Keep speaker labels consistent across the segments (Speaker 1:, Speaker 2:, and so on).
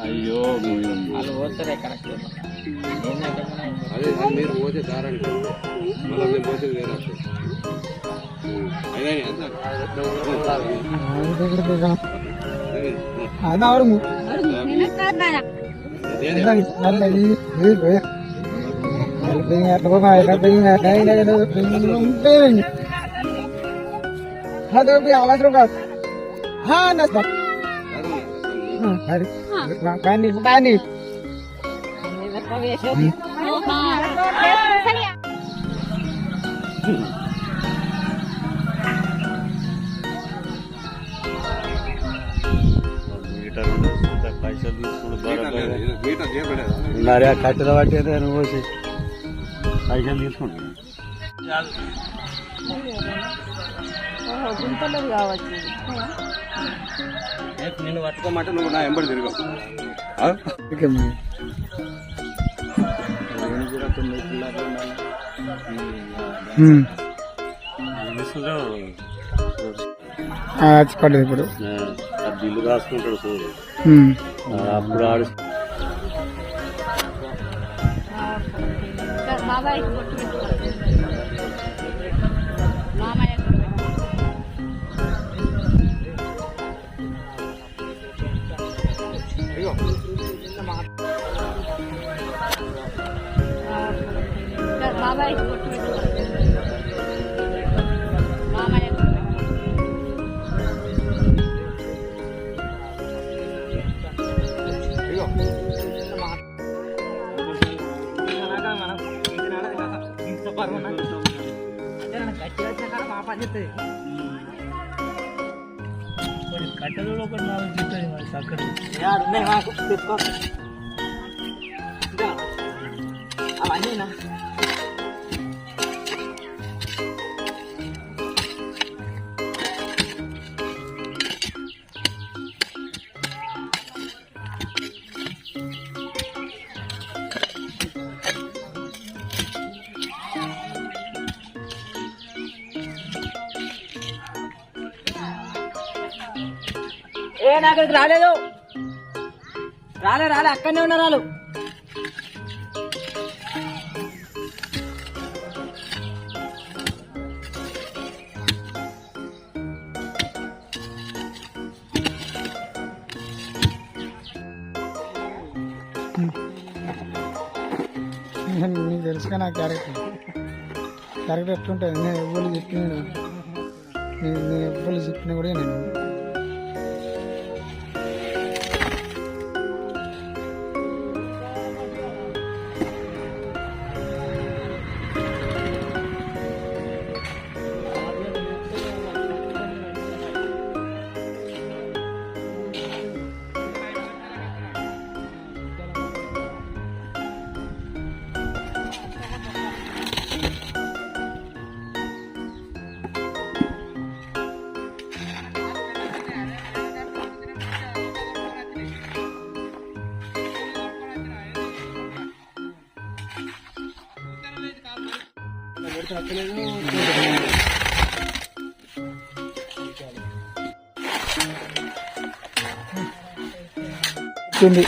Speaker 1: అయ్యో వాళ్ళు పోతారే కరెక్ట్. అదే మీరు పోతే దారంటే మళ్ళీ మేము పోతే వేరే
Speaker 2: आवाज रोका. हा नसतात पाणी पाणी కట్టెల పట్టి పోసి పైసలు తీసుకుంటాను.
Speaker 3: గుంతలేదు కావచ్చు.
Speaker 1: నేను పట్టుకోమంటే నువ్వు నా ఎంబడి తిరగవు.
Speaker 2: పడదు ఇప్పుడు
Speaker 1: బిల్లు రాసుకుంటాడు చూడు. అప్పుడు ఆడు
Speaker 3: బాబాయ్ మామయ్య బాబాయ్ మామయ్య
Speaker 2: కట్టెలు ఒకటి నాలుగు తీస్తుంది అక్కడ
Speaker 3: తీసుకో అవన్నీ నాకు రాలేదు. రాలే అక్కడనే ఉన్నారు.
Speaker 2: నీకు తెలుసుగా నా క్యారెక్టర్ ఎట్లుంటుంది. నేను ఎవ్వరు చెప్పినా కూడా నేను తుంది.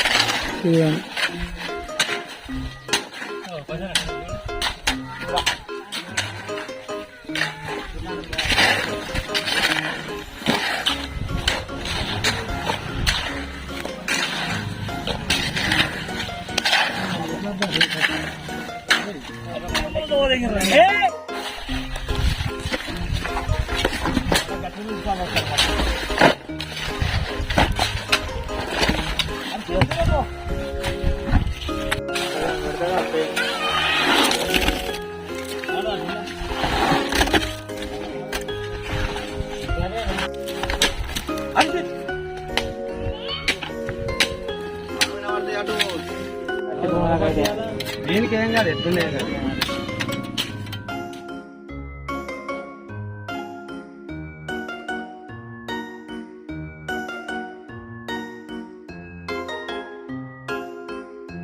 Speaker 2: దీనికి ఏం కాదు, ఎట్లుండే